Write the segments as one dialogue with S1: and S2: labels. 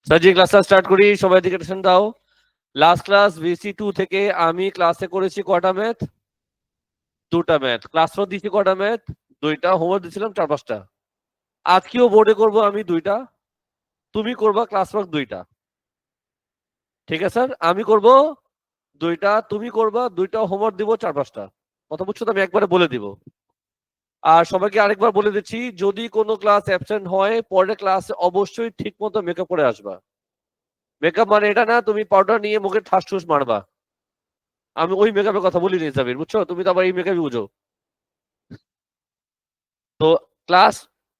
S1: সাজি ক্লাসটা স্টার্ট করি, সবাই দিকে টেনশন দাও। লাস্ট ক্লাস VC2 থেকে আমি ক্লাসে করেছি কটা ম্যাথ? 2টা ম্যাথ। ক্লাস 4 দিয়েছি কটা ম্যাথ? 2টা। হোমওয়ার্ক দিয়েছিলাম 4-5টা। আজকেও বোর্ডে করব আমি 2টা, তুমি করবা ক্লাস ওয়ার্ক 2টা। ঠিক আছে স্যার? আমি করব 2টা, তুমি করবা 2টা, হোমওয়ার্ক দিব 4-5টা। কথা বুঝছো তো? আমি একবারে বলে দিব। আর সবাইকে আরেকবার বলে দিচ্ছি, যদি কোনো ক্লাস অ্যাবসেন্ট হয় পরের ক্লাসে অবশ্যই ঠিক মতো মেকআপ করে আসবা। মেকআপ মানে এটা না তুমি পাউডার নিয়ে মুখে ঠাস ঠুস মারবা। আমি ওই মেকআপের কথা বলিনি সাবির, বুঝছো? তুমি তো আবার এই মেকআপই বুঝো। তো ক্লাস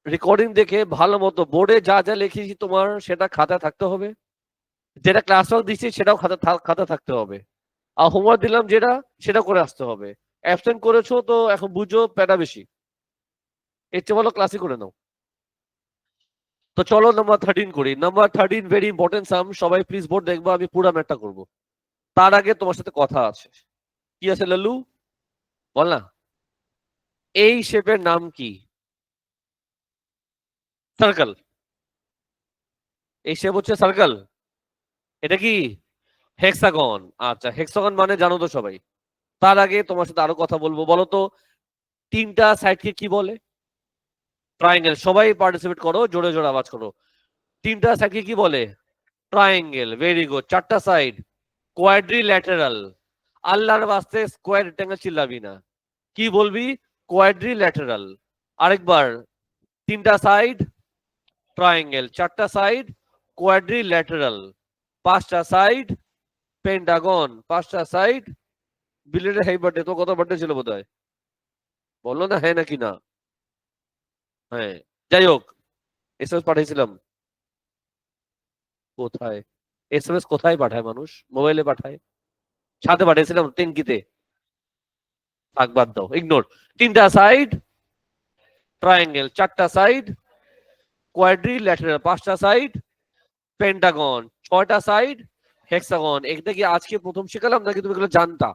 S1: রেকর্ডিং দেখে ভালো মতো বোর্ডে যা যা লিখেছি তোমার সেটা খাতা থাকতে হবে, যেটা ক্লাস ওয়ার্ক দিচ্ছি সেটাও খাতা থাকতে হবে, আর হোমওয়ার্ক দিলাম যেটা সেটা করে আসতে হবে। অ্যাবসেন্ট করেছো তো এখন বুঝো প্যারা বেশি, এর চেয়ে ভালো ক্লাসই করে নাও। তো চলো নাম্বার 13 করি। নাম্বার 13 ভেরি ইম্পর্টেন্ট সাম। সবাই প্লিজ বোর্ড দেখবো, আমি পুরো ম্যাথটা করব। তার আগে তোমার সাথে কথা আছে। কি আছে লাল্লু? বল না। এই শেপের নাম কি? সার্কেল। এই শেপ হচ্ছে সার্কেল। এটা কি? হেক্সাগন। আচ্ছা, হেক্সাগন মানে জানো তো সবাই। তার আগে তোমার সাথে আরো কথা বলবো। বলো তো 3টা সাইডকে কি বলে? ট্রায়াঙ্গেল। সবাই পার্টিসিপেট করো, জোরে জোরে আওয়াজ করো। 3টা সাইডকে কি বলে? ট্রায়াঙ্গেল। Very good. 4টা সাইড কোয়াড্রিল্যাটারাল। আল্লাহর বাস্তে স্কোয়ার রেক্ট্যাঙ্গেল চিল্লাবি না। কি বলবি? কোয়াড্রিল্যাটারাল। আরেকবার। 3টা সাইড ট্রায়াঙ্গেল, 4টা সাইড কোয়াড্রিল্যাটারাল, 5টা সাইড পেন্টাগন, 5টা সাইড বিলেটের হাই বার্থডে। তো কত বার্থডে ছিল বোধহয়? বললো না হ্যাঁ নাকি না? হ্যাঁ। যাই হোক, এসএমএস পাঠিয়েছিলাম। কোথায়? এসএমএস কোথায় পাঠায় মানুষ? মোবাইলে পাঠায়। সাথে পাঠিয়েছিলাম টেঙ্কিতে। থাক, বাদ দাও, ইগনোর। 3টা সাইড ট্রায়াঙ্গেল, 4টা সাইড কোয়াড্রিল্যাটারাল, 5টা সাইড পেন্টাগন, 6টা সাইড হেক্সাগন। এটা কি আজকে প্রথম শিখালাম নাকি তুমি এগুলো জানতা?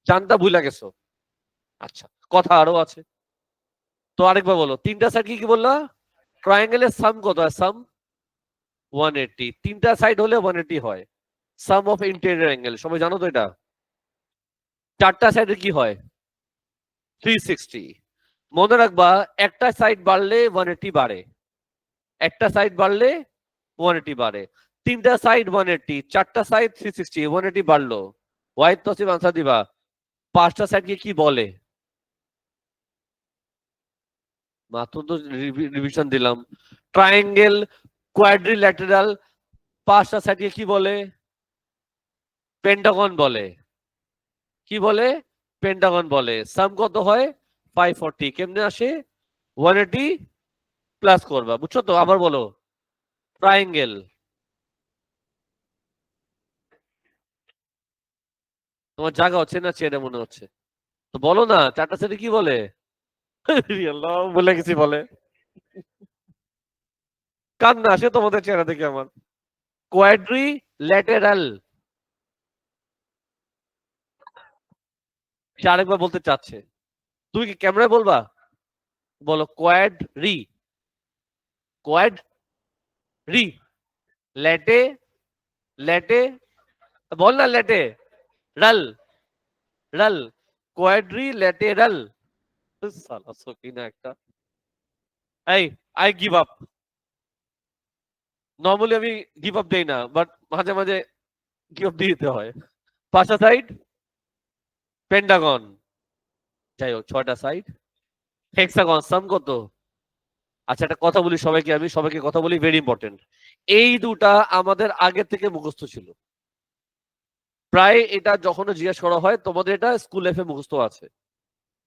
S1: জানতা ভুলে গেছো? আচ্ছা, কথা আরো আছে। তো আরেকবার বলো, 3টা সাইড কি কি বললা? ট্রায়াঙ্গেলের সাম কত হয়? সাম 180। 3টা সাইড হলে 180 হয়। সাম অফ ইন্টেরিয়র অ্যাঙ্গেল সবাই জানো তো এটা। 4টা সাইডে কি হয়? 360। মনে রাখবা, একটা সাইড বাড়লে 180 বাড়ে, একটা সাইড বাড়লে 180 বাড়ে। 3টা সাইড 180, 4টা সাইড 360, 180 বাড়লো। ওয়াইড তসিব আনসার দিবা। 5টা সাইডকে কি বলে? মাত্র তো রিভিশন দিলাম। ট্রায়াঙ্গেল, কোয়াড্রিল্যাটারাল, 5টা সাইডকে কি বলে? পেন্টাগন বলে। কি বলে? পেন্টাগন বলে। সাম কত হয়? 540। কেমনে আসে? 180 প্লাস করবা, বুঝছো তো? আবার বলো। ট্রায়াঙ্গেল। তোমার জায়গা হচ্ছে না, চেয়ারে মনে হচ্ছে। তো বলো না, 4টা সাইডে কি বলে? আল্লাহ, বলে গেছি বলে। কান্না আসে তোমাদের চেহারা দেখে আমার। কোয়াড্রিল্যাটারাল। সে আরেকবার বলতে চাচ্ছে। তুমি কি ক্যামেরায় বলবা? বলো কোয়াড কোয়াড রি ল্যাটে ল্যাটে। বল না ল্যাটে রাল রাল কোয়াড্রিল্যাটারাল। সালা সকিনা একটা। এই, আই গিভ আপ। নর্মালি আমি গিভ আপ দেই না, বাট মাঝে মাঝে গিভ আপ দিয়ে দিতে হয়। 5টা সাইড পেন্টাগন। যাই হোক, 6টা সাইড হেক্সাগন। সাম কত? আচ্ছা, একটা কথা বলি সবাইকে, আমি সবাইকে কথা বলি, ভেরি ইম্পর্টেন্ট। এই দুটা আমাদের আগে থেকে মুখস্থ ছিল। প্রায় এটা যখন জিজ্ঞেস করা হয় তোমাদের এটা স্কুল লাইফে মুখস্থ আছে।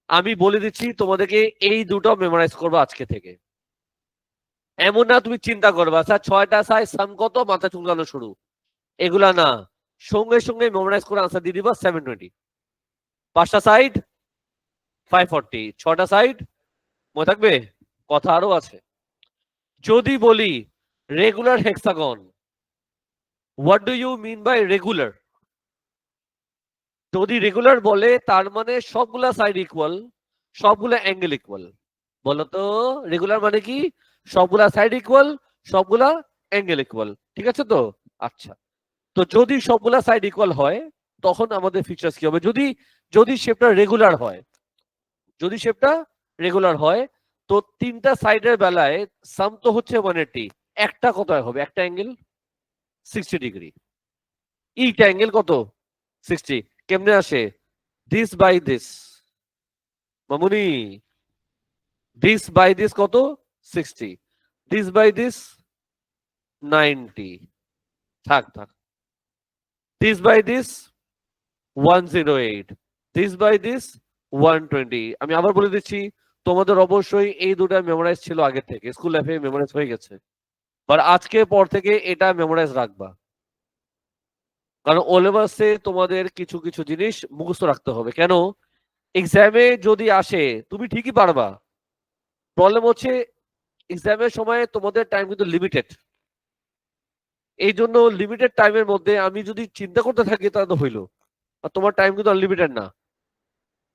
S1: আমি বলে দিচ্ছি তোমাদেরকে, এই দুটো মেমোরাইজ করবো আজকে থেকে। এমন না তুমি চিন্তা করবা স্যার 6টা সাইজ সাম কত, মাথা চুলকানো শুরু, এগুলা না। সঙ্গে সঙ্গে মেমোরাইজ করে আনসার দিয়ে দিবা 720। 5টা সাইড 540, 6টা সাইড মনে থাকবে। কথা আরো আছে। যদি বলি regular hexagon, what do you mean by regular? যদি রেগুলার বলে তার মানে সবগুলা সাইড ইকুয়াল, সবগুলা অ্যাঙ্গেল ইকুয়াল। বলতো রেগুলার মানে কি? সবগুলা সাইড ইকুয়াল, সবগুলা অ্যাঙ্গেল ইকুয়াল। ঠিক আছে তো? আচ্ছা, তো যদি সবগুলা সাইড ইকুয়াল হয় তখন আমাদের ফিচার্স কি হবে? যদি যদি শেপটা রেগুলার হয়, যদি শেপটা রেগুলার হয়, তো তিনটা সাইডের বেলায় সাম তো হচ্ছে 180, একটা কত হবে? একটা অ্যাঙ্গেল 60 ডিগ্রি, এইটা অ্যাঙ্গেল কত? 60। কেমনে আসে? দিস বাই দিস, মামুনি, দিস বাই দিস কত? 60, দিস বাই দিস 90, থাক থাক, this by this 108, this by this 120। আমি আবার বলে দিচ্ছি, তোমাদের অবশ্যই এই দুটা মেমোরাইজ ছিল আগে থেকে, স্কুল লাইফে মেমোরাইজ হয়ে গেছে, আর আজকে পর থেকে এটা মেমোরাইজ রাখবা, কারণ ও লেভেলসে তোমাদের কিছু কিছু জিনিস মুখস্থ রাখতে হবে। কেন? এক্সামে যদি আসে তুমি ঠিকই পারবা, প্রবলেম হচ্ছে এক্সামের সময় তোমাদের টাইম কিন্তু লিমিটেড, এই জন্য লিমিটেড টাইমের মধ্যে আমি যদি চিন্তা করতে থাকি তাহলে তো হইলো, আর তোমার টাইম কিন্তু আনলিমিটেড না।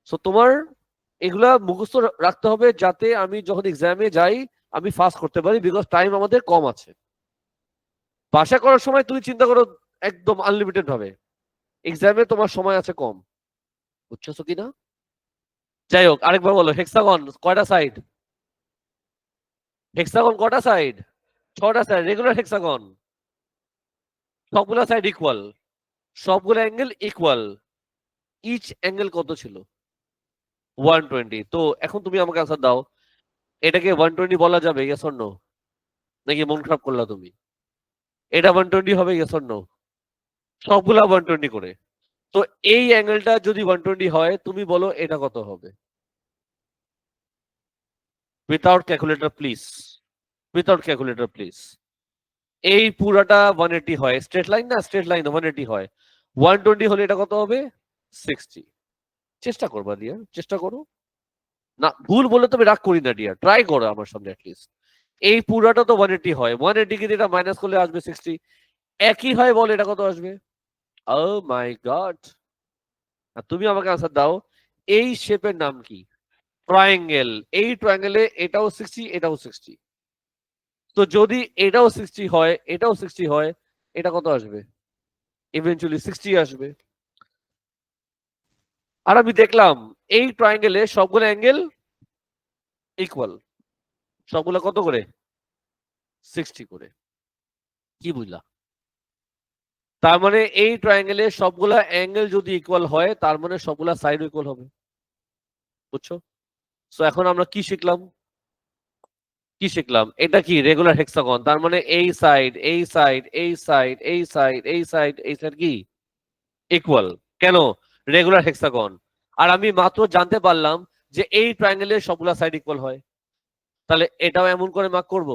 S1: সো তোমার এগুলা মুখস্থ রাখতে হবে যাতে আমি যখন এক্সামে যাই আমি ফাস্ট করতে পারি, বিকজ টাইম আমাদের কম আছে। বাসা করার সময় তুমি চিন্তা করো একদম আনলিমিটেড ভাবে, এক্সামে তোমার সময় আছে কম, বুঝছো কিনা? যাই হোক, আরেকবার বলো, হেক্সাগন কয়টা সাইড? হেক্সাগন কয়টা সাইড? 6টা সাইড, রেগুলার হেক্সাগন, সবগুলা সাইড ইকুয়াল, সবগুলো অ্যাঙ্গেল ইকুয়াল, ইচ অ্যাঙ্গেল কত ছিল? 120। তো এখন তুমি আমাকে আনসার দাও, এটাকে 120 বলা যাবে, ইয়েস অর নো? নাকি মন খারাপ করলা তুমি? এটা 120 হবে, ইয়েস অর নো? সবগুলা 120 করে। তো এই অ্যাঙ্গেলটা যদি 120 হয় তুমি বলো এটা কত হবে? Without calculator please, without calculator please. এই পুরাটা 180 হয়, স্ট্রেট লাইন না, স্ট্রেট লাইন 180 হয়, 120 হলে এটা কত হবে? 60। চেষ্টা করবা ডিয়ার, চেষ্টা করো, না ভুল বলে তুমি রাগ করি না ডিয়ার, ট্রাই করো আমার সামনে অ্যাটলিস্ট। এই পুরাটা তো 180 হয়, 180 কে এটা মাইনাস করলে আসবে 60, একই হয় বলে এটা কত আসবে? ও মাই গড, তুমি আমাকে আনসার দাও, এই শেপের নাম কি? ট্রায়াঙ্গেল, এই ট্রায়াঙ্গেলে এটাও 60 এটাও 60, তো যদি এটাও 60 হয় এটাও 60 হয়, এটা কত আসবে? ইভেন্চুয়ালি 60 আসবে। আর আমি দেখলাম এই ট্রায়াঙ্গেলে সবগুলো অ্যাঙ্গেল ইকুয়াল, সবগুলো কত করে? 60 করে। কি বুঝলা? তার মানে এই ট্রায়াঙ্গেলে সবগুলা অ্যাঙ্গেল যদি ইকুয়াল হয় তার মানে সবগুলা সাইড ইকুয়াল হবে, বুঝছো? সো এখন আমরা কি শিখলাম? কি শিখলাম? এটা কি রেগুলার হেক্সাগন, তার মানে এই সাইড এই সাইড এই সাইড এই সাইড এই সাইড এই সাইড কি ইকুয়াল? কেন? Regular hexagon. আর আমি মাত্র জানতে পারলাম যে এই ট্রায়াঙ্গেলের সবগুলা সাইড ইকুয়াল হয়, তাহলে এটাও এমন করে মার্ক করব।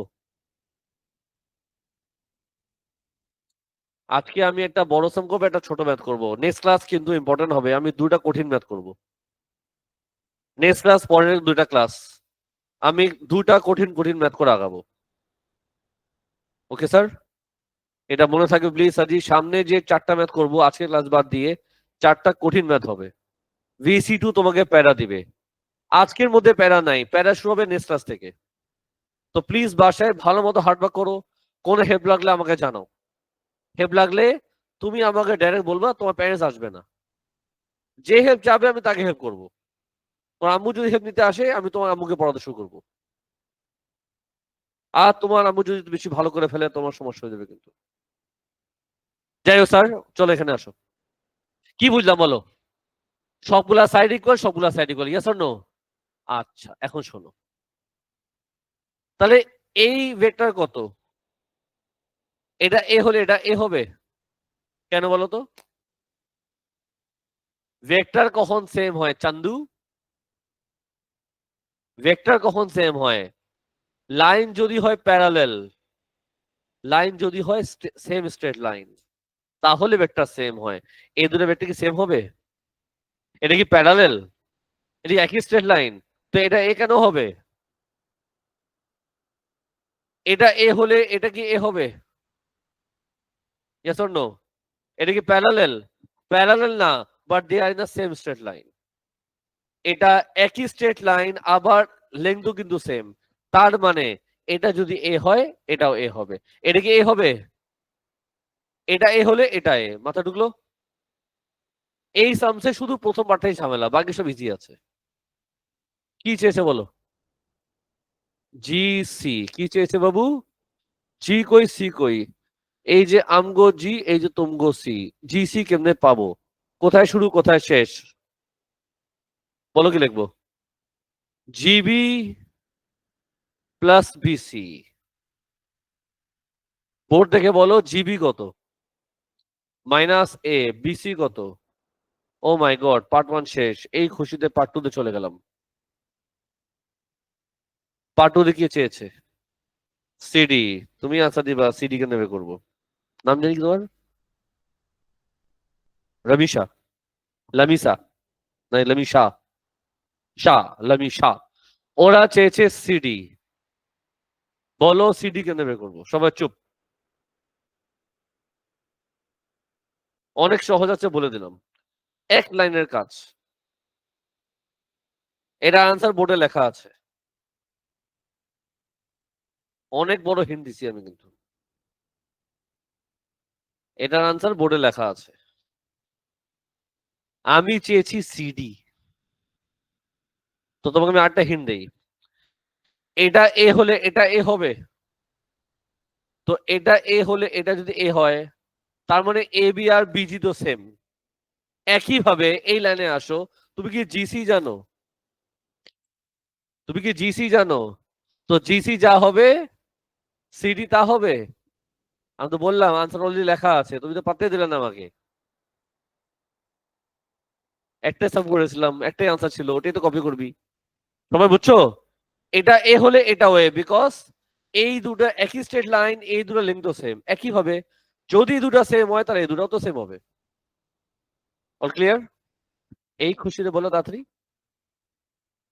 S1: আজকে আমি একটা বড় সাম করবো, একটা ছোট ম্যাথ করব, নেক্সট ক্লাস কিন্তু ইম্পর্টেন্ট হবে, আমি দুটা কঠিন ম্যাথ করব নেক্সট ক্লাস, পরের দুইটা ক্লাস আমি দুটা কঠিন কঠিন ম্যাথ করে আগাবো। ওকে স্যার, এটা মনে থাকবে প্লিজ আজি, সামনে যে 4টা ম্যাথ করবো আজকের ক্লাস বাদ দিয়ে 4টা কঠিন ম্যাথ হবে, VC2 তোমাকে প্যারা দিবে, আজকের মধ্যে প্যারা নাই, প্যারা শুরু হবে নেক্সট ক্লাস থেকে। তো প্লিজ বাসায় ভালো মতো হার্ডওয়ার্ক করো, কোনো হেল্প লাগলে আমাকে জানাও, হেল্প লাগলে তুমি আমাকে ডাইরেক্ট বলবা, তোমার প্যারেন্টস আসবে না, যে হেল্প চাবে আমি তাকে হেল্প করবো, তোমার আম্মু যদি হেল্প নিতে আসে আমি তোমার আম্মুকে পড়াতে শুরু করবো, আর তোমার আম্মু যদি বেশি ভালো করে ফেলে তোমার সমস্যা হয়ে যাবে কিন্তু। যাই হোক স্যার, চলো এখানে আসো। কি বুঝলাম বলো? সবগুলা সাইড ইকুয়াল, সবগুলা side equal, yes or no? আচ্ছা এখন শোনো, তাহলে এই ভেক্টর কত? এটা এ হলে এটা এ হবে, কেন বলো তো? ভেক্টর কখন সেম হয় চান্দু? ভেক্টর কখন সেম হয়? লাইন যদি হয় প্যারালেল, লাইন যদি হয় সেম স্ট্রেট লাইন, তাহলে ভেক্টর সেম হয়। এই দুটো ভেক্টর কি সেম হবে? এটা কি প্যারালেল? এটা একই স্ট্রেট লাইন, তো এটা এ কেন হবে? এটা এ হলে এটা কি এ হবে? Yes or no? এটা কি প্যারালেল? প্যারালেল না, but they are in the same straight line. এটা একই স্ট্রেট লাইন, আবার লেংথও কিন্তু সেম, তার মানে এটা যদি এ হয় এটাও এ হবে। এটা কি এ হবে? এটা এ হলে এটা এ, মাথা ঢুকলো? এই সামসে শুধু প্রথম পার্টটাই ঝামেলা, বাকি সব ইজি আছে। কি চেয়েছে বলো? জি সি কি চেয়েছে বাবু? জি কই সি কই? এই যে আমগো জি, এই যে তুমগো সি, জি সি কেমনে পাবো? কোথায় শুরু কোথায় শেষ? বলো কি লিখবো? GB plus BC. বোর্ড দেখে বলো জিবি কত? মাইনাস এ। বিসি কত? ও মাই গড, পার্ট 1 শেষ। এই খুশিতে পার্ট 2 তে চলে গেলাম। পার্ট 2 দেখিয়ে চেয়েছে সিডি। তুমি আনসার দিবা সিডি কে নেবে করবো। নাম জানি কি তোমার? রমিশা, লামিসা, না লামিশা, শাহ, লামিশা। ওরা চেয়েছে সিডি। বলো সিডি কে নেবে করবো। সবাই চুপ। অনেক সহজ আছে বলে দিলাম, এক লাইনের কাজ। এটা আনসার বোর্ডে লেখা আছে। অনেক বড় হিন্ট দিছি আমি কিন্তু। এটার আনসার বোর্ডে লেখা আছে। আমি চেয়েছি সিডি। তো তোমাকে আমি আরেকটা হিন্ট দেই। এটা এ হলে এটা এ হবে। তো এটা এ হলে এটা যদি এ হয়, তার মানে এ বি আর বিজি তো সেম। একই ভাবে এই লাইনে আসো। তুমি কি জিসি জানো? তুমি কি জিসি জানো? তো জিসি যা হবে সিডি তা হবে। আমি তো বললাম আনসার অলরেডি লেখা আছে, তুমি তো পাত্তে দিলে না আমাকে। একটাই সাম করেছিলাম, একটাই আনসার ছিল, ওটাই তো কপি করবি। সবাই বুঝছো? এটা এ হলে এটা ওয়ে, বিকজ এই দুটো একই স্ট্রেট লাইন, এই দুটো লেন্থ তো সেম, একই হবে। যদি দুটো সেম হয় তাহলে এই দুটাও তো সেম হবে। All clear? এই খুশিতে বলো তাড়াতাড়ি।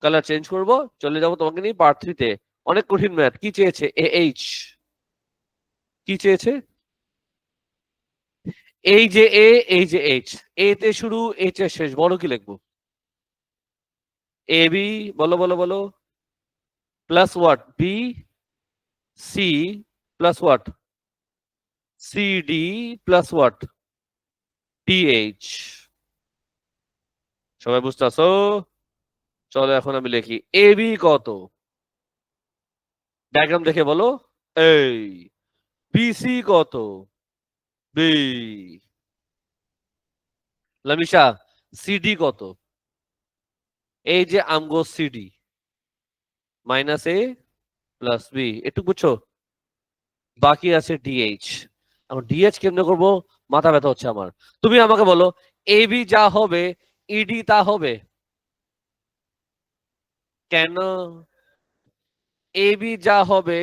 S1: কালার চেঞ্জ করব, চলে যাবো তোমাকে নিয়ে পার্ট 3 তে। অনেক কঠিন ম্যাথ। কি চেয়েছে? A H. কি চেয়েছে? এই যে এ, এই যে এইচ। এ তে শুরু, এইচ এর শেষ। বড় কি লিখবো? A B. বলো বলো বলো। Plus what? B C plus what? C D plus what? T H. সবাই বুঝতেছো? চলো এখন আমি লিখি এ বি কত। ডায়াগ্রাম দেখে বলো। এই বিসি কত? বি। লামিশা, সিডি কত? এই যে আমগো সিডি, মাইনাস এ প্লাস বি। একটু বুঝছো? বাকি আছে ডিএইচ। এখন ডিএইচ কেমনে করবো, মাথা ব্যথা হচ্ছে আমার। তুমি আমাকে বলো এ বি যা হবে ইডি তা হবে। কেন? এ বি যা হবে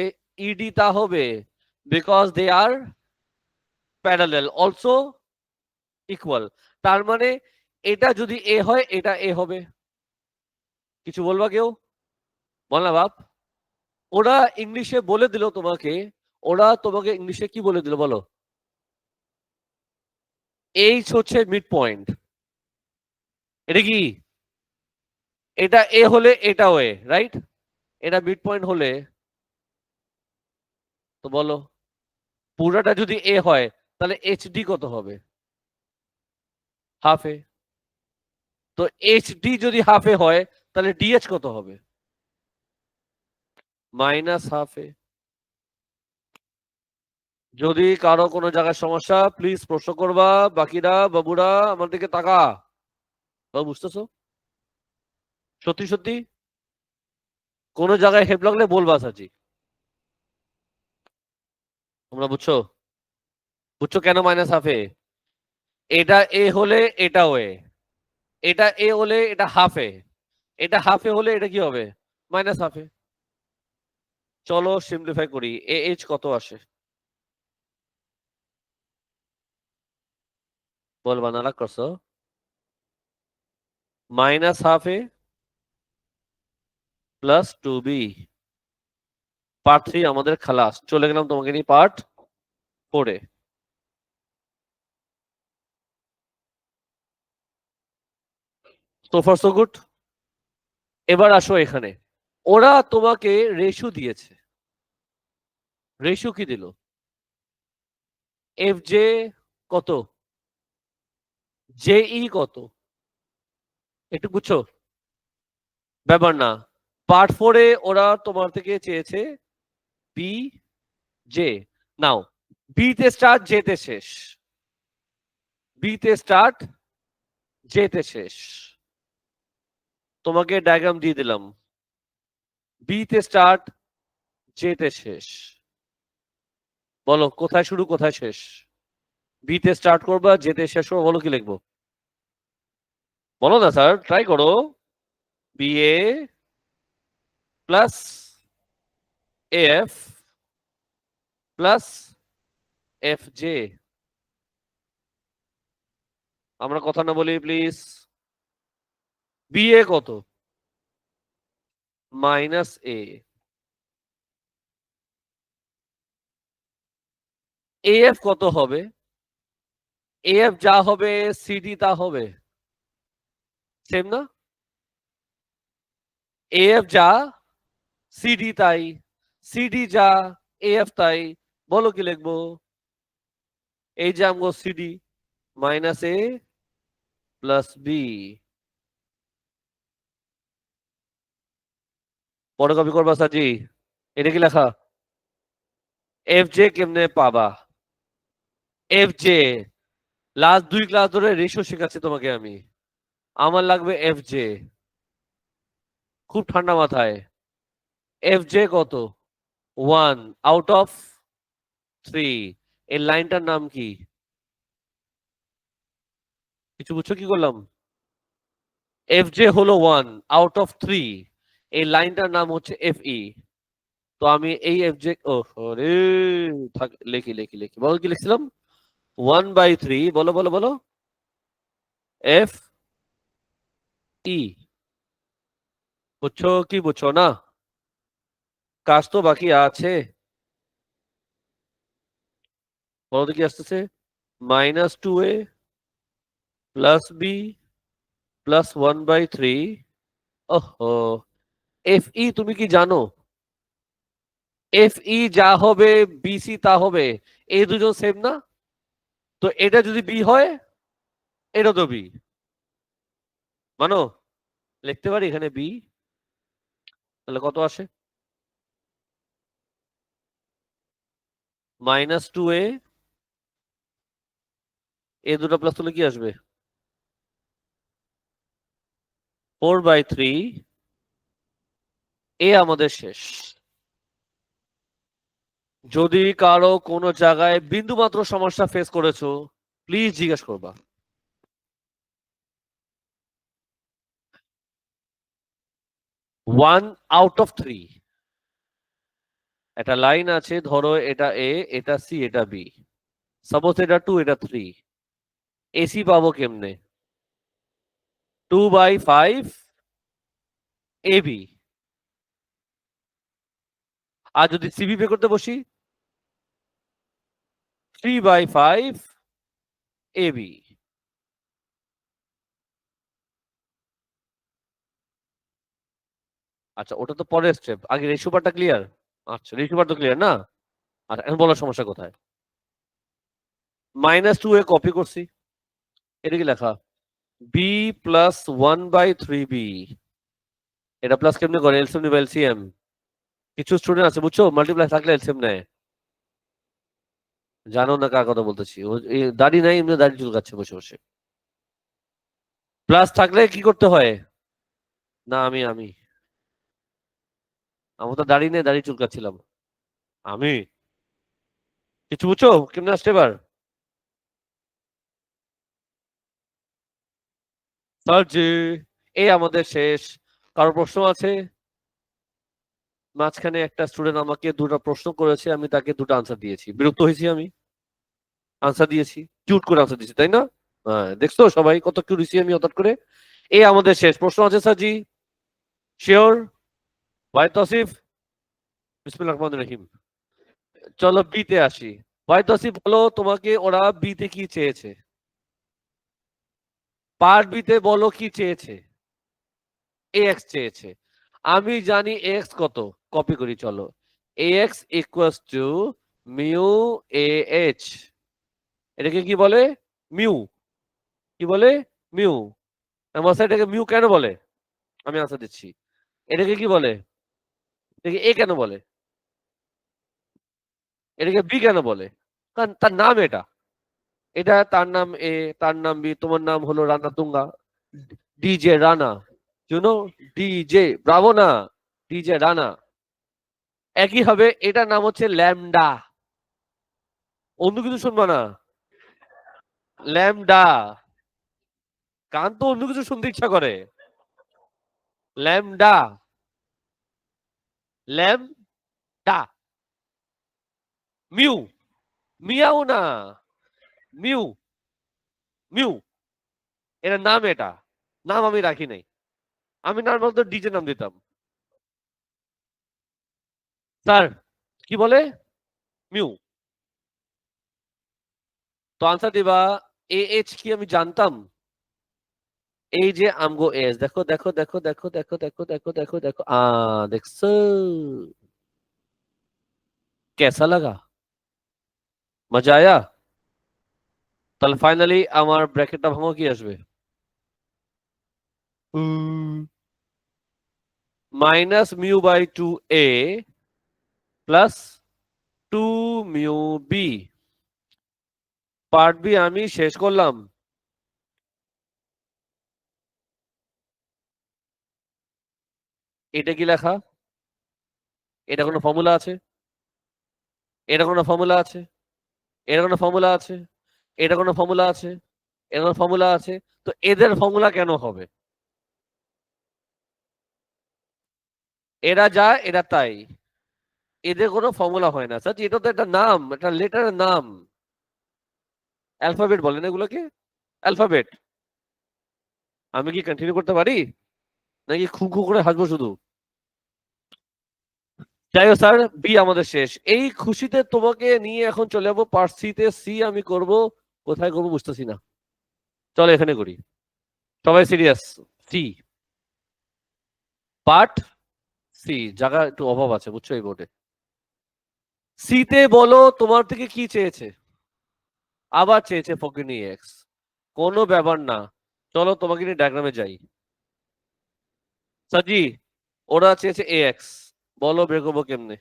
S1: ইডি তা হবে, because they are parallel also equal. তার মানে এটা যদি এ হয় এটা এ হবে। কিছু বলবা কেউ? বল না বাপ। ওরা ইংলিশে বলে দিল তোমাকে। ওরা তোমাকে ইংলিশে কি বলে দিল বলো? এইচ হচ্ছে মিড পয়েন্ট। এটা কি? এটা এ হলে এটা ওয়ে, রাইট? এটা মিড পয়েন্ট হলে, তো বলো পুরাটা যদি এ হয় তাহলে এইচ ডি কত হবে? হাফ এ। তো এইচ ডি যদি হাফ এ হয় তাহলে ডিএইচ কত হবে? মাইনাস হাফ এ। যদি কারো কোনো জায়গায় সমস্যা প্লিজ প্রশ্ন করবা। বাকিরা বাবুরা আমার দিকে তাকা। বাবু বুঝতেছো? সত্যি সত্যি কোনো জায়গায় হেল্প লাগলে বলবা সাজি। তোমরা বুঝছো? বুঝছো কেন মাইনাস হাফ এ? এটা এ হলে এটা ওয়ে, এটা এ হলে এটা হাফ এ, এটা হাফ এ হলে এটা কি হবে? মাইনাস হাফ এ। চলো সিম্পলিফাই করি। এ এইচ কত আসে? বলবা না, রাগ করছো? Minus half a plus 2b। Part 3 আমাদের খালাস। চলে গেলাম তোমাকে নিয়ে পার্ট 4 এ। So far so good. এবার আসো এখানে। ওরা তোমাকে রেশু দিয়েছে। রেশু কি দিল? এফ জে কত, জেই কত, একটু বুঝছো? ব্যাপার না। পার্ট 4-এ ওরা তোমার থেকে চেয়েছে বি জে। নাও বি তে স্টার্ট, জে তে শেষ। বি তে স্টার্ট, জে তে শেষ। তোমাকে ডায়াগ্রাম দিয়ে দিলাম। বি তে স্টার্ট, জে তে শেষ। বলো কোথায় শুরু কোথায় শেষ? বি তে স্টার্ট করবা, জে তে শেষ করবো, বলো কি লিখবো? বলো না স্যার, ট্রাই করো। B A plus F plus F J. আমরা কথা না বলি প্লিজ। বি এ কত? মাইনাস এ। এফ কত হবে? এফ যা হবে সিডি তা হবে, সেম না? এফ যা সিডি তাই, সিডি যা এফ তাই। বলো কি লিখবো? এই যে আমগো সিডি মাইনাস এ প্লাস বি। বড় কপি করবা সাজি? এটা কি লেখা? এফ জে কেমনে পাবা? এফ জে লাস্ট 2 ক্লাস ধরে রেশিও শেখাচ্ছি তোমাকে আমি। আমার লাগবে এফ জে, খুব ঠান্ডা মাথায়। এফ জে কত? 1 আউট অফ 3। এই লাইনটার নাম কি? কিছু বুঝছো কি করলাম? এফ জে হলো 1 আউট অফ 3। এই লাইনটার নাম হচ্ছে এফ ই। তো আমি এই এফ জে, ও রে, থাক, লিখি লিখি লিখি। বলো কি লিখছিলাম? 1/3, বলো বলো বলো, এফ ই। বুঝছো কি বুঝছো না? কাজ তো বাকি আছে। বলো তো কি আসতেছে? -2a plus B plus 1/3। ওহো, এফ ই তুমি কি জানো? এফ ই যা হবে বিসি তা হবে। এই দুজন সেম না? তো এটা যদি বি হয়, এটা তো বি। মানো? লিখতে পারি এখানে বি। তাহলে কত আসে? -2a, এ দুটো প্লাস তুলে কি আসবে? 4/3। এ আমাদের শেষ। যদি কারো কোনো জায়গায় বিন্দু মাত্র সমস্যা ফেস করেছো, প্লিজ জিজ্ঞেস করবা। 1 আউট অফ 3। একটা লাইন আছে, ধরো এটা এ, এটা সি, এটা বি। সাপোজ এটা 2, এটা 3। এসি পাবো কেমনে? 2/5 এবি। আর যদি সিবি বের করতে বসি, 3/5 এবি। আচ্ছা, ওটা তো পরের স্টেপ, আগে রেশিও পার্টটা ক্লিয়ার। আচ্ছা, রেশিও পার্ট তো ক্লিয়ার না? আচ্ছা, এখন বলার সমস্যা কোথায়? -2 এ কপি করছি। এটা কি লেখা? B plus 1/3 B. এটা প্লাস কেমনে করে? এলসিএম নিবে, এলসিএম। কিছু স্টুডেন্ট আছে বুঝছো, মাল্টিপ্লাই থাকলে এলসিএম নেয়। জানো না কার কথা বলতেছি? ও দাড়ি নাই, এমনি দাড়ি চুলকাচ্ছে বসে বসে। প্লাস থাকলে কি করতে হয়? না, আমি আমার তো দাড়ি নেই, দাড়ি চুলকাচ্ছিলাম আমি। কিছু বুঝছো কেমনে আসছে এবার? স্যার জি, এই আমাদের শেষ। কারো প্রশ্ন আছে? মাঝখানে একটা স্টুডেন্ট আমাকে 2টা প্রশ্ন করেছে, আমি তাকে 2টা আনসার দিয়েছি, বিরক্ত হয়েছি আমি। আনসার দিয়েছি, কিউট করে আনসার দিয়েছি, তাই না? হ্যাঁ, দেখছো সবাই কত কিউট হয়েছি আমি হঠাৎ করে। এই আমাদের শেষ। প্রশ্ন আছে স্যার জি? শিওর? ভাই তসিফ, বিসমিল্লাহির রহমানির রহিম। চলো বি তে আসি। ভাই তসিফ বলো, তোমাকে ওরা বি তে কি চেয়েছে? পার্ট বি তে বলো কি চেয়েছে? এক্স চেয়েছে। আমি জানি এক্স কত। কপি করি চলো। X equals two mu A H. এটাকে কি বলে? মিউ। কি বলে? মিউ। মশাই এটাকে মিউ কেন বলে? আমি আনসার দিচ্ছি। এটাকে কি বলে? এটাকে এ কেন বলে? এটাকে বি কেন বলে? কারণ তার নাম এটা। এটা তার নাম এ, তার নাম বি, তোমার নাম হলো Rana Tunga, DJ Rana, you know, DJ Bravo না, ডিজে রানা। একই হবে, এটার নাম হচ্ছে ল্যামডা। অন্য কিছু শুনবা না। ল্যামডা। কান তো অন্য কিছু শুনতে ইচ্ছা করে। ল্যামডা। ল্যামডা। মিউ। মিয়াও না, মিউ। মিউ। এটার নাম এটা। নাম আমি রাখি নাই। আমি নর্মাল তো ডিজে নাম দিতাম। স্যার কি বলে? মিউ। তো আনসার দিবা। এ এইচ কি আমি জানতাম? এই যে আমগো এস, দেখো দেখো দেখো দেখো দেখো দেখো দেখো দেখো দেখো, দেখছো? कैसा लगा? মজা আয়া? তাহলে ফাইনালি আমার ব্র্যাকেটটা ভাঙো, কি আসবে? Minus mu by 2a plus 2 μ b। Part B আমি শেষ করলাম। এটা কি লেখা? এটা কোনো ফর্মুলা আছে? এটা কোনো ফর্মুলা আছে? এটা কোনো ফর্মুলা আছে? এটা কোনো ফর্মুলা আছে? এটা কোনো ফর্মুলা আছে? তো এদের ফর্মুলা কেন হবে? এরা যা এরা তাই। এদের কোনো ফর্মুলা হয় না স্যার, এটা তো একটা নাম, একটা লেটারের নাম। অ্যালফাবেট বলেন এগুলোকে, অ্যালফাবেট। আমি কি কন্টিনিউ করতে পারি, নাকি খু খু করে হাসবো শুধু? যাই হোক স্যার, বি আমাদের শেষ। এই খুশিতে তোমাকে নিয়ে এখন চলে যাবো পার্ট সি তে। সি আমি করব, কোথায় করবো বুঝতেছি না। চলো এখানে করি, সবাই সিরিয়াস। C, part C. জায়গা একটু অভাব আছে বুঝছো এই বোর্ডে। সি তে বলো তোমার থেকে কি চেয়েছে? আবার চেয়েছে ফকিনি এক্স। কোনো ব্যাপার না, চলো তোমাকে নিয়ে ডায়াগ্রামে যাই। সাজি, ওরা চেয়েছে এ এক্স, বলো বের করবো কেমনে?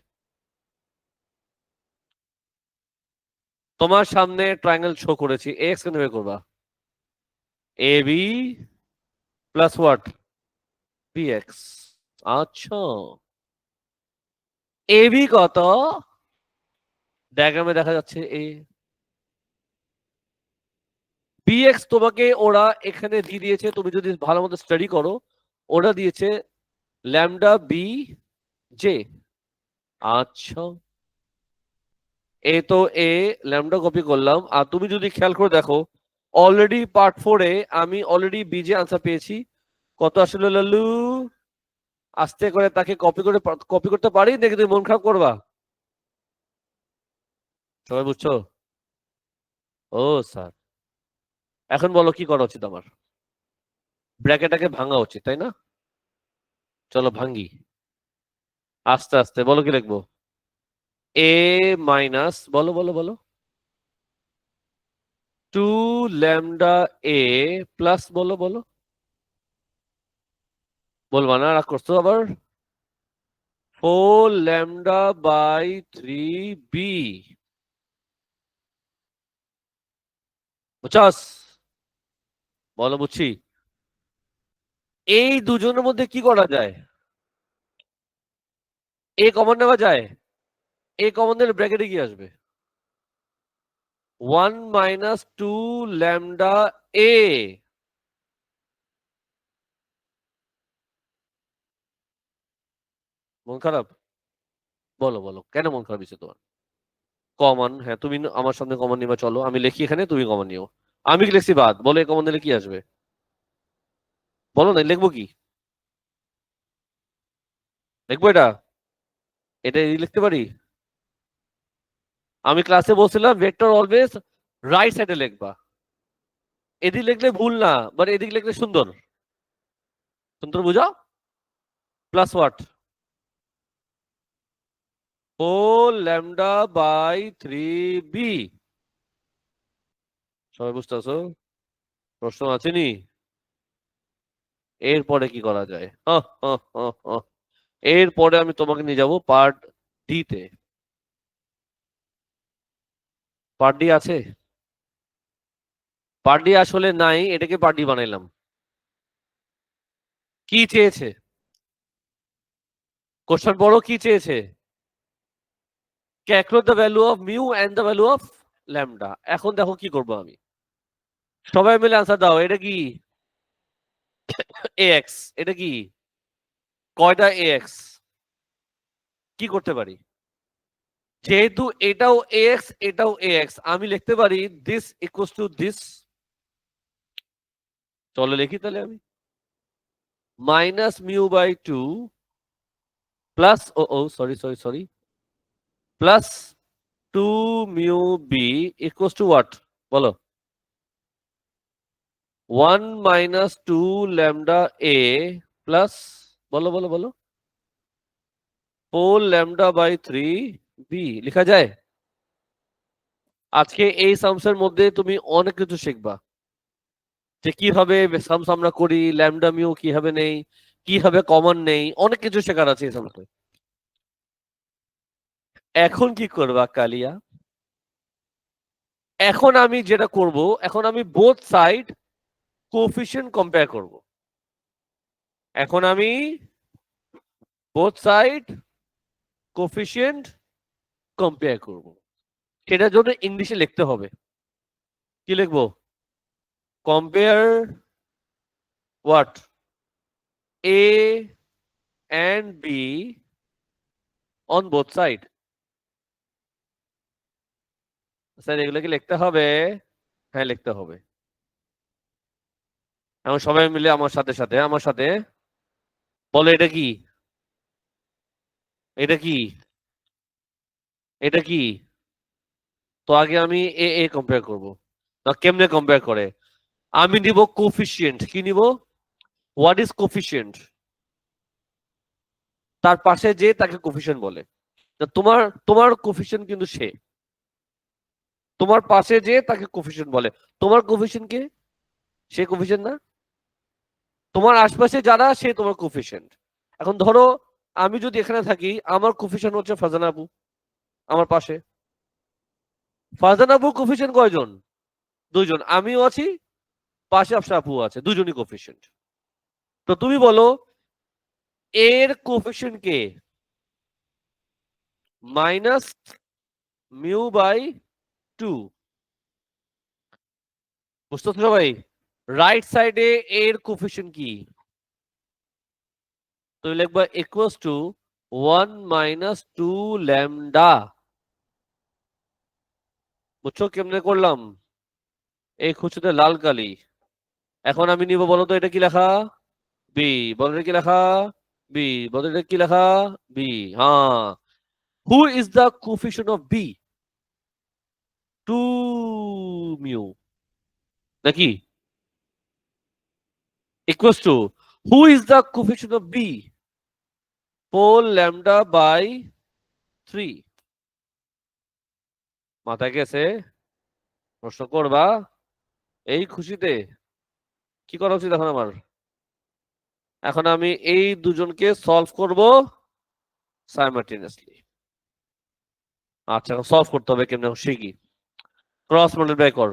S1: তোমার সামনে ট্রায়াঙ্গেল শো করেছি, এ এক্স কেন বের করবা? A B plus what? B X. আচ্ছা, এ বি কত? ডায়াগ্রামে দেখা যাচ্ছে এ। বি এক্স তোমাকে ওরা এখানে দিয়ে দিয়েছে, তুমি যদি ভালো মতো স্টাডি করো, ওরা দিয়েছে ল্যামডা বি জে। আচ্ছা, এ তো এ, ল্যামডা কপি করলাম। আর তুমি যদি খেয়াল করে দেখো, অলরেডি পার্ট 4 এ আমি অলরেডি বিজে আনসার পেয়েছি। কত আসলে লাল্লু? আস্তে করে তাকে কপি করতে পারি নাকি তুমি মন খারাপ করবা? সবাই বুঝছো? ও স্যার, এখন বলো কি করা উচিত আমার? ব্র্যাকেটটাকে ভাঙা উচিত তাই না? চলো ভাঙ্গি। আস্তে আস্তে বলো কি লিখবো? এ মাইনাস, বলো বলো বলো, 2 λ a প্লাস, বলো বলো, বলবা না, রাগ করছো আবার? 4 λ/3b। বুঝছস? বলো বুঝছি। এই দুজনের মধ্যে কি করা যায়? এ কমন নেওয়া যায়? এ কমন নিলে ব্র্যাকেটে কি আসবে? 1 - 2 λ a। মন খারাপ? বলো বলো কেন মন খারাপ হয়েছে তোমার? কমন, হ্যাঁ তুমি আমার সামনে কমন নিবা, চলো আমি লিখি এখানে, তুমি কমন নিও। আমি কি লিখছি বাদ, বলো এ কমন নিলে কি আসবে? বলো না, লিখবো কি? লিখবো এটা? এটা লিখতে পারি? আমি ক্লাসে বলছিলাম ভেক্টর অলওয়েজ রাইট সাইডে লিখবা। এদিক লিখলে ভুল না, বাট এদিক লিখলে সুন্দর। সুন্দর বুঝাও। Plus what? 4 λ/3b। সবাই বুঝতেছো? প্রশ্ন আছেনি? এরপরে কি করা যায়? এরপরে আমি তোমাকে নিয়ে যাব পার্ট ডি তে। পার্ট ডি আছে? পার্ট ডি আসলে নাই, এটাকে পার্ট ডি বানাইলাম। কি চেয়েছে কোশ্চেন? বড় কি চেয়েছে? Calculate the value of mu and the value of lambda. এখন দেখো কি করবো আমি। সবাই মিলে আনসার দাও। এটা কি এক্স? এটা কি কয়টা এক্স? কি করতে পারি? যেহেতু এটাও এক্স এটাও এক্স, আমি লিখতে পারি দিস ইকুয়ালস টু দিস। চলো লিখি তাহলে আমি। Minus mu by 2 plus oh sorry sorry sorry plus 2 mu B equals to what? বলো। 1 মাইনাস 2 ল্যামডা এ প্লাস, বলো বলো বলো, 4 ল্যামডা বাই 3 বি। লেখা যায়? আজকে এই সামসের মধ্যে তুমি অনেক কিছু শিখবা, যে কিভাবে সামস আমরা করি, ল্যামডা মিউ কিভাবে নেই, কিভাবে কমন নেই, অনেক কিছু শেখার আছে এই সামসে। এখন কি করবা কালিয়া? এখন আমি যেটা করব, এখন আমি বোথ সাইড কোএফিশিয়েন্ট কম্পেয়ার করব। এখন আমি বোথ সাইড কোএফিশিয়েন্ট কম্পেয়ার করব। সেটার জন্য ইংলিশে লিখতে হবে। কি লিখবো? Compare what? A and B on both side. Sir এগুলো কি লিখতে হবে? হ্যাঁ লিখতে হবে। এখন সবাই মিলে আমার সাথে সাথে আমার সাথে বলো, এটা কি? এটা কি? এটা কি? তো আগে আমি এ এ কম্পেয়ার করব। না, কেমনে কম্পেয়ার করে? আমি নিব কোফিশিয়েন্ট। কি নিব? What is coefficient? তার পাশে যে তাকে কোফিশিয়েন্ট বলে। তোমার তোমার কোফিশিয়েন্ট কিন্তু সে, তোমার পাশে যে তাকে কোফিশিয়েন্ট বলে। তোমার কোফিশিয়েন্ট কে? সে কোফিশিয়েন্ট না? তোমার আশপাশে যারা সে তোমার কোফিশিয়েন্ট। এখন ধরো আমি যদি এখানে থাকি, আমার কোফিশিয়েন্ট হচ্ছে ফারজানা আপু, আমার পাশে। ফারজানা আপু কোফিশিয়েন্ট কয়জন? দুইজন। আমিও আছি, পাশে আফসা আপু আছে, দুজনই কোফিশিয়েন্ট। তো তুমি বলো এর কোফিশিয়েন্ট কে? Minus mu by 2। বুঝতে সবাই? রাইট সাইডে এর কোফিশিয়েন্ট কি? তুমি লিখবা ইকুয়ালস টু 1 মাইনাস 2 ল্যামডা। বুঝছো কেমনে করলাম? এই খুঁজতে লাল কালি। এখন আমি নিব, বলো তো এটা কি লেখা? বি। বলো এটা কি লেখা? বি। বলো এটা কি লেখা? বি। হ্যাঁ। Who is the coefficient of B? 2 mu নাকি? equals to, who is the coefficient of b? 4 lambda by 3। মাথায় গেছে? প্রশ্ন করবা এই খুশিতে? কি করা উচিত এখন আমার? এখন আমি এই দুজনকে সলভ করব সাইমালটেনিয়াসলি। আচ্ছা, এখন সলভ করতে হবে কেমনে শিখি। ক্রস মাল্টিপ্লাই কর।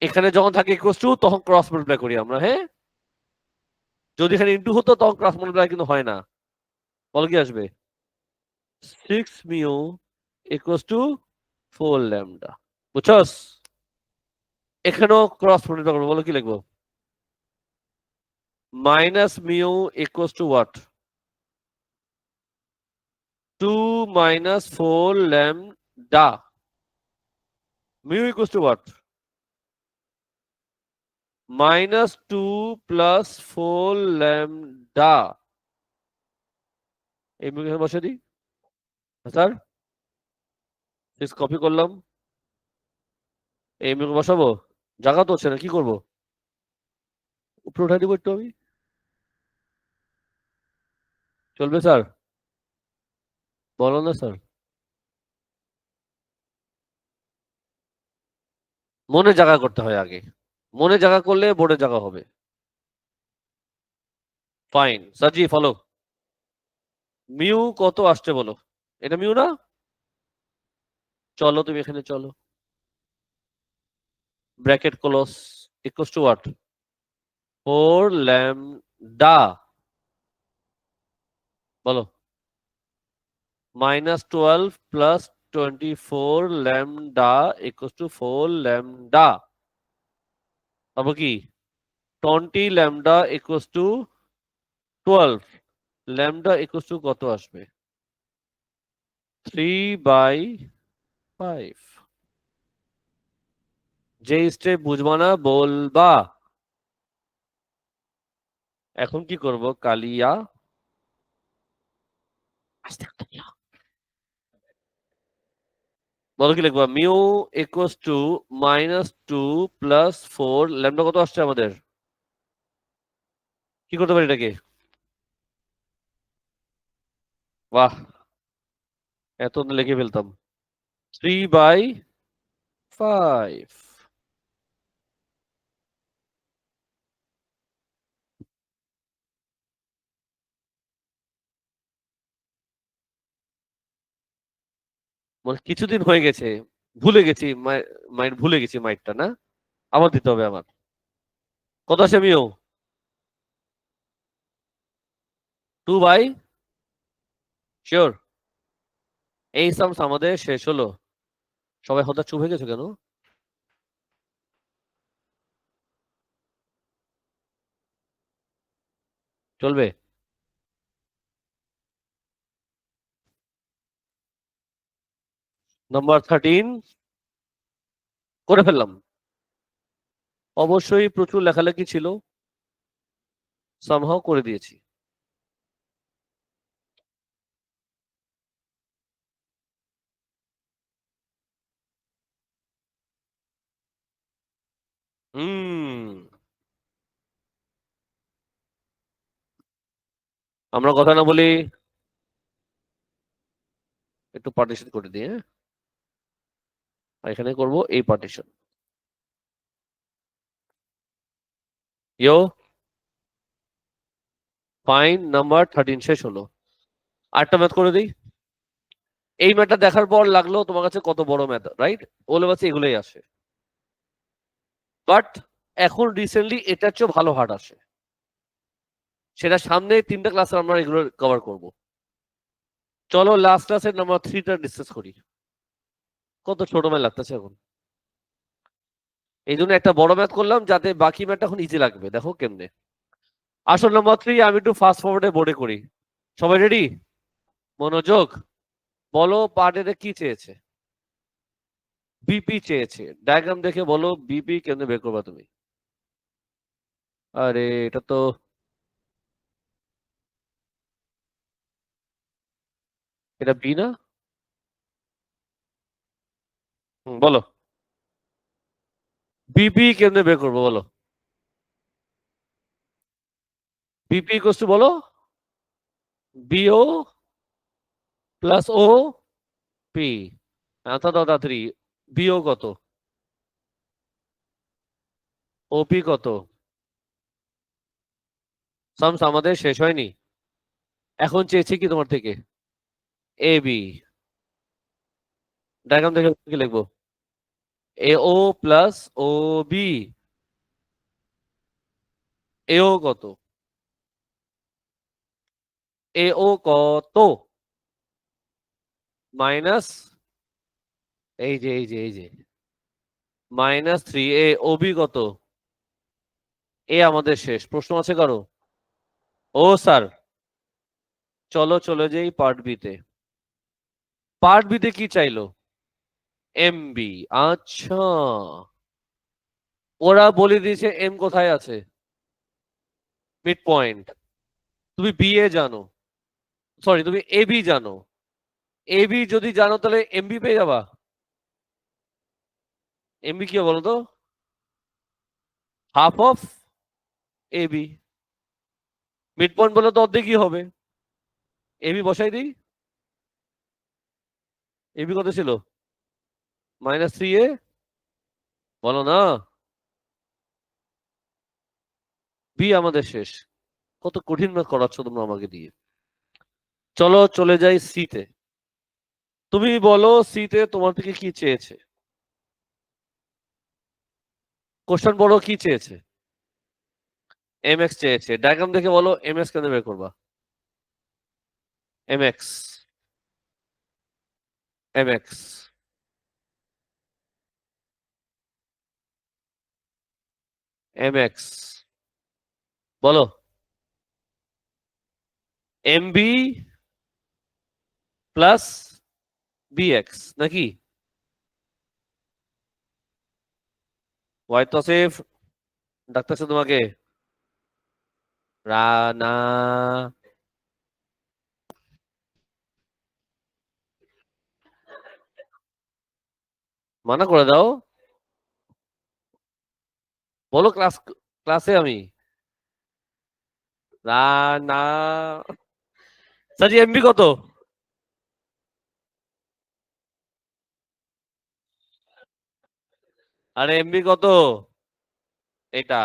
S1: এখানে যখন থাকে ইকুয়ালস টু তখন ক্রস মাল্টিপ্লাই করি আমরা, হ্যাঁ? যদি এখানে ইনটু হতো তখন ক্রস মাল্টিপ্লাই কিন্তু হয় না। বল কি আসবে? 6 মিউ ইকুয়ালস টু 4 ল্যামডা। বুঝছস? এখানেও ক্রস মাল্টিপ্লাই করবো। বলো কি লিখবো? Minus mu equals to what? 2 minus 4 lambda. Mu equals to what? Minus 2 plus 4 lambda. এই মিউ এখানে বসে দিই। স্যার 6 কপি করলাম, এই মিউ বসাবো। জায়গা তো হচ্ছে না, কি করবো? উপরে উঠাই দিব একটু আমি। চলবে স্যার? বলো না স্যার। মনে জায়গা করতে হয় আগে, মনে জায়গা করলে বোর্ডে জায়গা হবে। ফাইন, সাজি ফলো। মিউ কত আসছে বলো? এটা মিউ না? চলো তুমি এখানে চলো, bracket close, equals to what? 4 lambda, বলো, -12 + 24 ল্যামডা ইকুয়ালস টু 4 ল্যামডা। তারপর কি? 20 lambda equals to 12, lambda equals to কত আসবে? 3/5। যে স্টেপ বুঝবা না বলবা। এখন কি করব কালিয়া? আস্তে আস্তে বলো। বলো কি লিখবা? মিউ ইকুয়ালস টু -2 + 4, ল্যামডা কত আসছে আমাদের? কি করতে পারি এটাকে? বাহ, এত লিখে ফেলতাম। 3/5। মানে কিছুদিন হয়ে গেছে, ভুলে গেছি, মাইন্ড ভুলে গেছি মাইন্ডটা না। আবার দিতে হবে আমার। কত আসে মিউ? 2/, শিওর? এই সামস আমাদের শেষ হলো। সবাই হঠাৎ চুপ হয়ে গেছে কেন? চলবে? নাম্বার 13 করে ফেললাম। অবশ্যই প্রচুর লেখালেখি ছিল, সামহাও করে দিয়েছি। হুম, আমরা কথা না বলি, একটু পার্টিশন করে দিই, হ্যাঁ? আর এখানে করব এই পার্টিশন। ইয়ো, ফাইন, নাম্বার 13 শেষ হলো। আরেকটা ম্যাথ করে দিই। এই ম্যাথটা দেখার পর লাগলো তোমার কাছে কত বড় ম্যাথ, রাইট? ওলে বাসে এগুলোই আসে, বাট এখন রিসেন্টলি এটার চেয়েও ভালো হার্ড আসে। সেটা সামনে 3টা ক্লাসে আমরা এগুলো কভার করব। চলো লাস্ট ক্লাসের নাম্বার 3টা ডিসকাস করি। কত ছোট ম্যাথ লাগতেছে এখন। এই জন্য একটা বড় ম্যাথ করলাম যাতে বাকি ম্যাথটা এখন ইজি লাগবে। দেখো কেমনে। আসল নাম্বার 3 আমি একটু ফাস্ট ফরওয়ার্ডে বোর্ডে করি। সবাই রেডি? মনোযোগ। বলো পার্ট এতে কি চেয়েছে? বিপি চেয়েছে। ডায়াগ্রাম দেখে বলো বিপি কেমনে বের করবা তুমি? আরে এটা তো, এটা বি না? বলো বিপি কেমনে বের করবো বলো? বিপি ইকুয়ালস টু বলো, বিও প্লাস ও পি। আচ্ছা দাও তাড়াতাড়ি। বিও কত? ওপি কত? সামস আমাদের শেষ হয়নি। এখন চেয়েছি কি তোমার থেকে? A B. ডায়াগ্রাম দেখে কি লিখবো? এ ও প্লাস ও বি। এও কত? এ ও কত? মাইনাস, এই যে -3। এ ও বি কত? এ আমাদের শেষ। প্রশ্ন আছে কারো? ও স্যার, চলো চলে যাই পার্ট বি তে। পার্ট বি তে কি চাইলো? এমবি। আচ্ছা, ওরা বলে দিয়েছে এম কোথায় আছে, মিড পয়েন্ট। তুমি বি এ জানো, সরি তুমি এ বি জানো। এ বি যদি জানো তাহলে এমবি পেয়ে যাবা। এমবি কি বলো তো? Half of A B. Mid point বলে তো অর্ধেকই হবে। এবি বসাই দিই। এবি কত ছিল? -3a বলো না। বি আমাদের শেষ। কত কঠিন ম্যাথ করাচ্ছ তোমরা আমাকে দিয়ে। চলো চলে যাই সিতে। তুমি বলো সিতে তোমার থেকে কি চেয়েছে? কোশ্চেন বড় কি চেয়েছে? এম এক্স চেয়েছে। ডায়াগ্রাম দেখে বলো এম এক্স কেন বের করবা? M X, M X, M X, বলো। M B plus B X নাকি? ওয়াই তো সেফ। ডাক্তার সাহেব তোমাকে রানা মানা করে দাও। বলো ক্লাসে আমি রানা। সাজি এমবি কত? আরে এমবি কত? এটা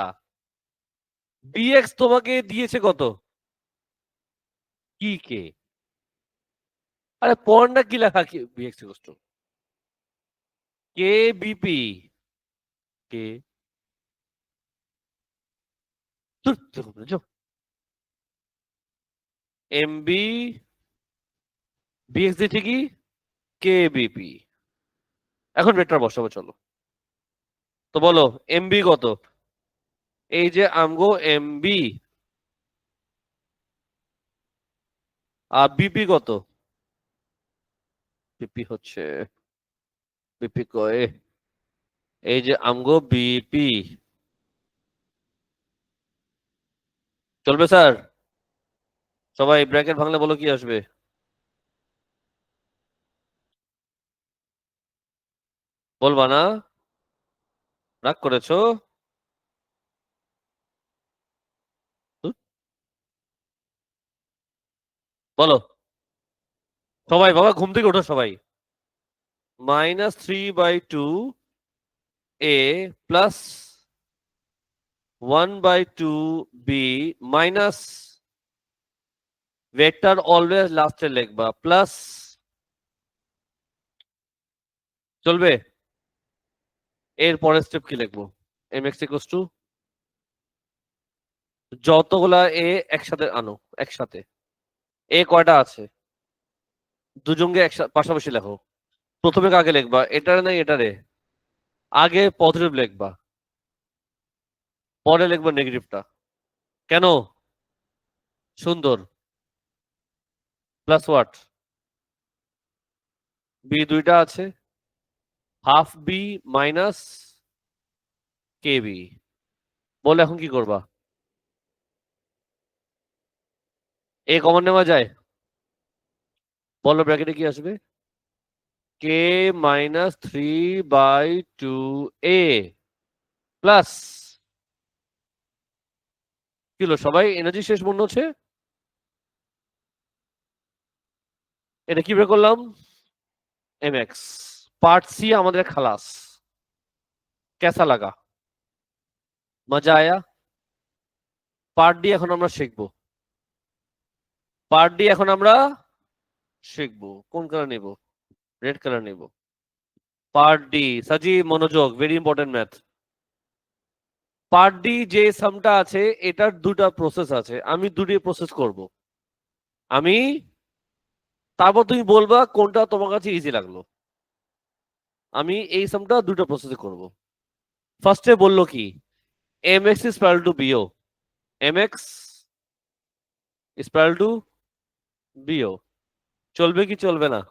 S1: বিএক্স তোমাকে দিয়েছে কত? কি কে? আরে পড়না কি লেখা কি বিএক্স কষ্ট? কে বিপি কে? এমবি বিএক্স দিচ্ছে কি? কে বিপি। এখন ভেক্টর বসাবো চলো। তো বলো এমবি কত? এই যে আমগো এমবি আর বিপি কত? বিপি হচ্ছে বিপি কয় এই যে আমগো বিপি। চলবে স্যার? সবাই ব্র্যাকেট ভাঙলে বলো কি আসবে? বলবা না? রাগ করেছো? হুম, বলো। সবাই বাবা ঘুম থেকে ওঠো সবাই। -3/2 A plus 1/2 B minus vector always লাস্টে লিখবা প্লাস। চলবে? এর পরের স্টেপ কি লিখবো? এম এক্স ইকুয়ালস টু যতগুলা এ একসাথে আনো। একসাথে এ কয়টা আছে? দুজনকে একসাথে পাশাপাশি লেখো। প্রথমে কাকে লিখবা? এটারে না এটারে? আগে পজিটিভ লিখবা, পরে লিখবা নেগেটিভটা। কেন? সুন্দর। Plus what? বি দুইটা আছে। Half B minus K B. বলে এখন কি করবা? এ কমন নেওয়া যায়? বলো ব্র্যাকেটে কি আসবে? কে -3/2 এ প্লাস কি হলো সবাই এনার্জি শেষ মনে হচ্ছে। এটা কি বের করলাম? M x. পার্ট সি আমাদের খালাস। কেসা লাগা? মজা আয়া? পার্ট ডি এখন আমরা শিখবো। পার্ট ডি এখন আমরা শিখবো। কোন কালার নেব? রেড কালার নেব। পার্ট ডি সাজি মনোযোগ, very important math. Part D যে সামটা আছে এটার দুটা প্রসেস আছে, আমি দুটি প্রসেস করব। আমি তারপর তুমি বলবা কোনটা তোমার কাছে ইজি লাগলো। আমি এই সামটা দুটো প্রসেসে করব। ফার্স্টে বললো কি M X is parallel to BO. M X is parallel to BO. চলবে কি চলবে না?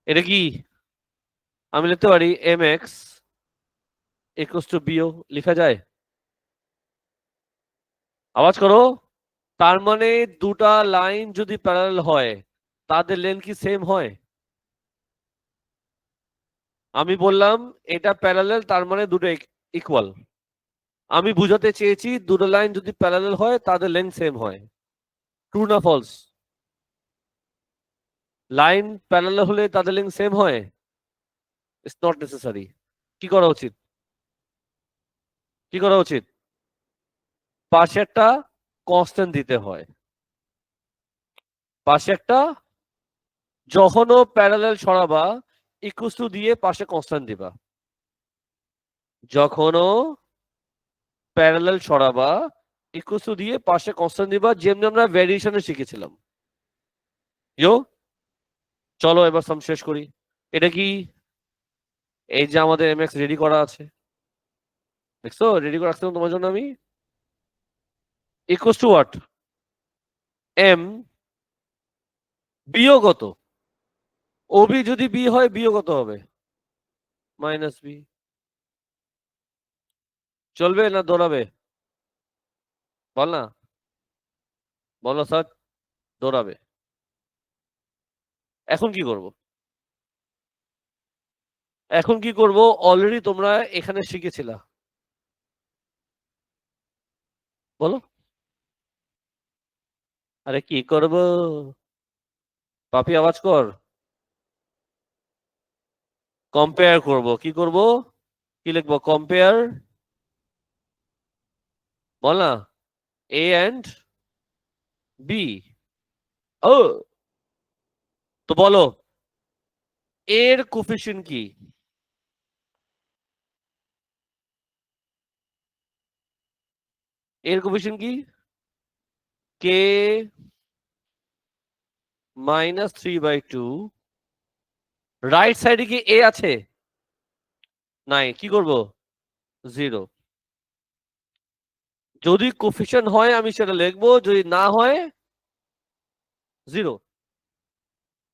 S1: এটা কি আমি লিখতে পারি M X equals to BO লেখা যায়? আওয়াজ করো। তার মানে দুটা লাইন যদি প্যারালাল হয় তাদের লেন্থ কি সেম হয়? আমি বললাম এটা প্যারালাল তার মানে দুটো ইকুয়াল। আমি বুঝাতে চেয়েছি দুটো লাইন যদি প্যারালাল হয় তাদের লেন্থ সেম হয়। ট্রু না ফলস? লাইন প্যারালাল হলে তাদের লেন্থ সেম হয়? It's not necessary. কি করা উচিত? কি করা উচিত? পাশে একটা কনস্ট্যান্ট দিতে হয়। পাশে একটা, যখনও প্যারালাল সরাবা ইকুয়াল টু দিয়ে পাশে কনস্ট্যান্ট দিবা। যখনও প্যারালাল সরাবা ইকুয়াল টু দিয়ে পাশে কনস্ট্যান্ট দিবা, যেমনি আমরা ভ্যারিয়েশনে শিখেছিলাম। ইয়ো, চলো এবার সাম শেষ করি। এটা কি? এই যে আমাদের এমএক্স রেডি করা আছে, দেখছো? রেডি করে রাখছিলাম তোমার জন্য আমি। Equal to what? এম বিয়োগত। ওবি যদি বি হয় বিয়োগত হবে মাইনাস বি। চলবে না দৌড়াবে? বল না, বলো স্যার। দৌড়াবে। এখন কি করব? এখন কি করব? অলরেডি তোমরা এখানে শিখেছিলা। বলো। আরে কি করব? পাপি আওয়াজ কর। কম্পেয়ার করব। কি করব? কি লিখবো? কম্পেয়ার, বল না, এ এন্ড বি। ও, তো বলো এর কোফিশিয়েন্ট কি? এর কোফিশিয়েন্ট কি? কে -3/2। রাইট সাইডে কি এ আছে? নাই। কি করব? 0। যদি কোফিশিয়েন্ট হয় আমি সেটা লিখবো, যদি না হয় 0।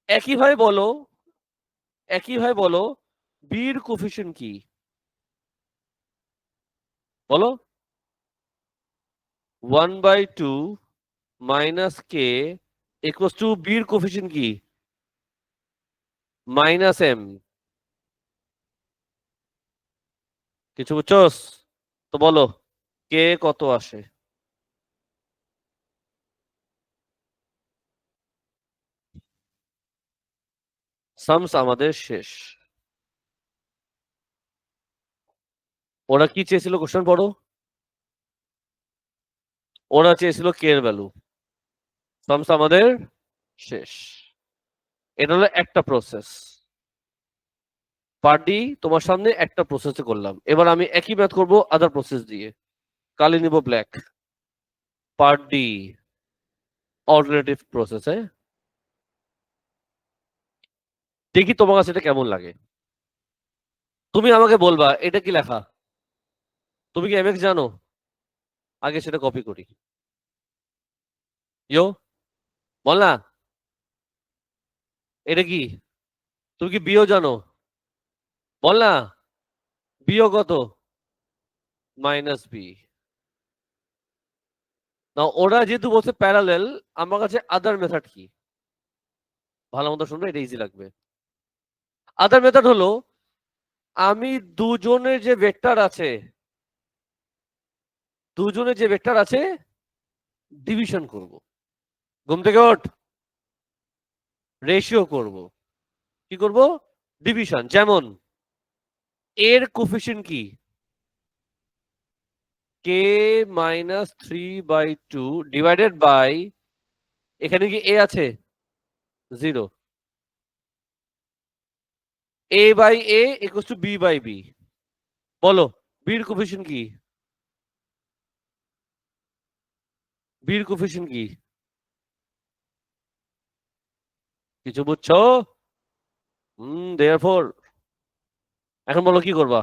S1: একইভাবে বলো, একইভাবে বলো বির কোফিশিয়েন্ট কি? বলো। 1/2 মাইনাস কে ইকুয়ালস টু বির কোফিশিয়েন্ট কি? Minus M. কিছু বুঝছস? তো বলো কে কত আসে? সামস আমাদের শেষ। ওরা কি চেয়েছিল? কোশ্চেন পড়ো। ওরা চেয়েছিল কে এর ভ্যালু। সামস আমাদের শেষ। এটা হলো একটা প্রসেস। পার্ট ডি তোমার সামনে একটা প্রসেসে করলাম। এবার আমি একই ম্যাথ করব আদার প্রসেস দিয়ে। কালি নিব ব্ল্যাক। পার্ট ডি অল্টারনেটিভ প্রসেসে। দেখি তোমার কাছে এটা কেমন লাগে। তুমি আমাকে বলবা এটা কি লেখা। তুমি কি এমএক্স জানো? আগে সেটা কপি করি। ইয়ো, বল না এটা কি। তুমি কি বিও জানো? বল না। বিও কত? Minus B. না, ওরা যেহেতু বলছে প্যারালেল, আমার কাছে আদার মেথড কি? ভালো মতো শুনবে, এটা ইজি লাগবে। আদার মেথড হলো আমি দুজনের যে ভেক্টর আছে, দুজনের যে ভেক্টর আছে ডিভিশন করব। ঘুম থেকে ওঠ। রেশিও করব। কি করব? ডিভিশন। যেমন এর কোফিশিয়েন্ট কি? কে -3/2 ডিভাইডেড বাই, এখানে কি এ আছে? 0। A by A equal to B by B. বলো বির কোফিশিয়েন্ট কি? বির কোফিশিয়েন্ট কি? কিছু বুঝছো? দেয়ারফর এখন বলো কি করবা?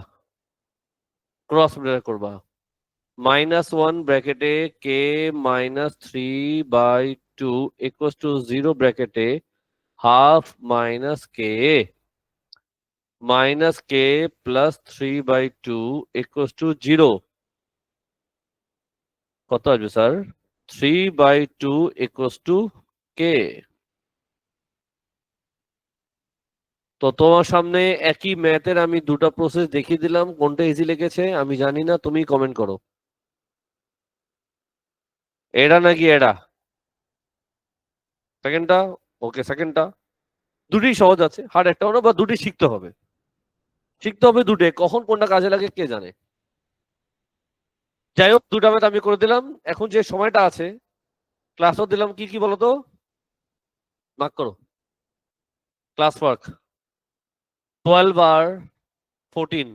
S1: ক্রস করবা। -1 ব্র্যাকেটে কে -3/2 ইকুয়াল টু 0 ব্র্যাকেটে half minus K minus K plus 3/2 equal to 0। কত আসবে স্যার? 3/2 ইকুয়াল টু কে। তো তোমার সামনে একই ম্যাথের আমি দুটো প্রসেস দেখিয়ে দিলাম, কোনটা ইজি লেগেছে আমি জানি না, তুমি কমেন্ট করো। এটা নাকি এটা? সেকেন্ডটা? ওকে সেকেন্ডটা। দুটোই সহজ আছে, হার্ড একটা হলো, বা দুটোই শিখতে হবে। শিখতে হবে দুটো, কখন কোনটা কাজে লাগে কে জানে। যাই হোক, দুটা ম্যাথ আমি করে দিলাম। এখন যে সময়টা আছে ক্লাসও দিলাম, কি কি বলতো, মার্ক করো। ক্লাস ওয়ার্ক 12 আর 14,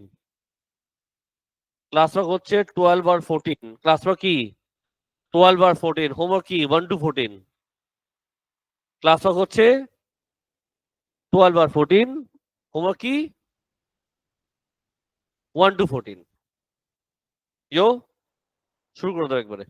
S1: ক্লাস ওয়ার্ক হচ্ছে 12 আর 14। ক্লাস ওয়ার্ক কি 12 আর 14, হোমওয়ার্ক কি 1 to 14। ক্লাস ওয়ার্ক হচ্ছে 12 আর 14, হোমওয়ার্ক কি 1 to 14। ইয়ো, শুরু করে দাও একবারে।